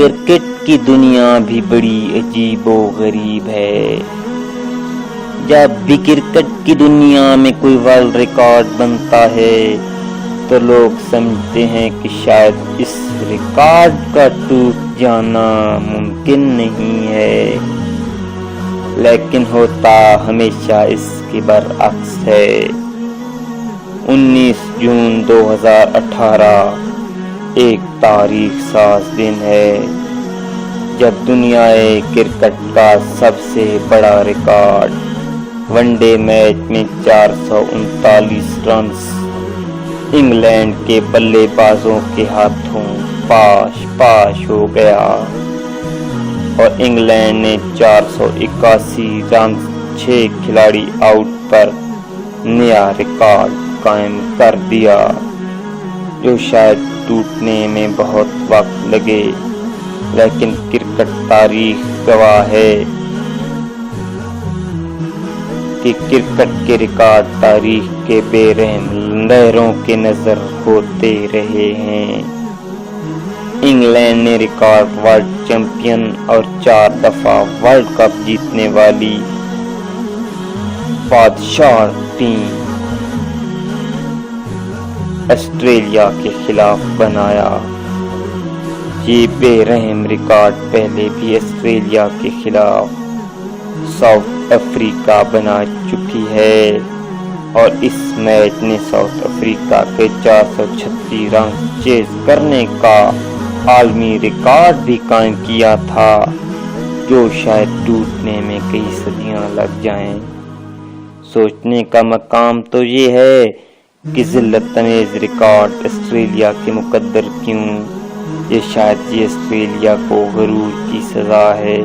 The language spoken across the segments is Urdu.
کرکٹ کی دنیا بھی بڑی عجیب و غریب ہے۔ جب بھی کرکٹ کی دنیا میں کوئی ورلڈ ریکارڈ بنتا ہے تو لوگ سمجھتے ہیں کہ شاید اس ریکارڈ کا ٹوٹ جانا ممکن نہیں ہے، لیکن ہوتا ہمیشہ اس کے برعکس ہے۔ 19 جون 2018 ایک تاریخ ساز دن ہے جب دنیائے کرکٹ کا سب سے بڑا ریکارڈ ون ڈے میچ میں 439 رنز انگلینڈ کے بلے بازوں کے ہاتھوں پاش ہو گیا اور انگلینڈ نے 481 رنز 6 کھلاڑی آؤٹ پر نیا ریکارڈ قائم کر دیا، جو شاید ٹوٹنے میں بہت وقت لگے، لیکن کرکٹ تاریخ گواہ ہے کہ کرکٹ کے ریکارڈ تاریخ کے بے رحم لہروں کے نظر ہوتے رہے ہیں۔ انگلینڈ نے ریکارڈ ورلڈ چیمپئن اور 4 دفعہ ورلڈ کپ جیتنے والی بادشاہ ٹیم آسٹریلیا کے خلاف بنایا۔ یہ بے رحم ریکارڈ پہلے بھی آسٹریلیا کے خلاف ساؤتھ افریقہ بنا چکی ہے اور اس میچ نے ساؤتھ افریقہ کے 436 رنز چیز کرنے کا عالمی ریکارڈ بھی قائم کیا تھا، جو شاید ٹوٹنے میں کئی صدیاں لگ جائیں۔ سوچنے کا مقام تو یہ ہے کہ ذلت امیز ریکارڈ آسٹریلیا کے مقدر کیوں؟ یہ شاید آسٹریلیا کو غرور کی سزا ہے،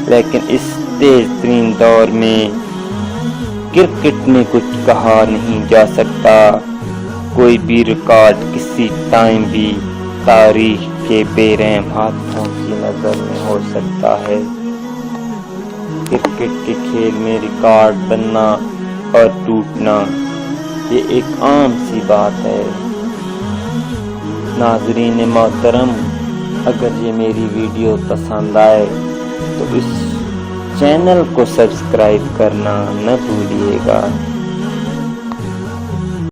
لیکن اس تیز ترین دور میں کرکٹ میں کچھ کہا نہیں جا سکتا۔ کوئی بھی ریکارڈ کسی ٹائم بھی تاریخ کے بے رحم ہاتھوں کی نظر میں ہو سکتا ہے۔ کرکٹ کے کھیل میں ریکارڈ بننا اور ٹوٹنا یہ ایک عام سی بات ہے۔ ناظرین محترم، اگر یہ میری ویڈیو پسند آئے تو اس چینل کو سبسکرائب کرنا نہ بھولیے گا۔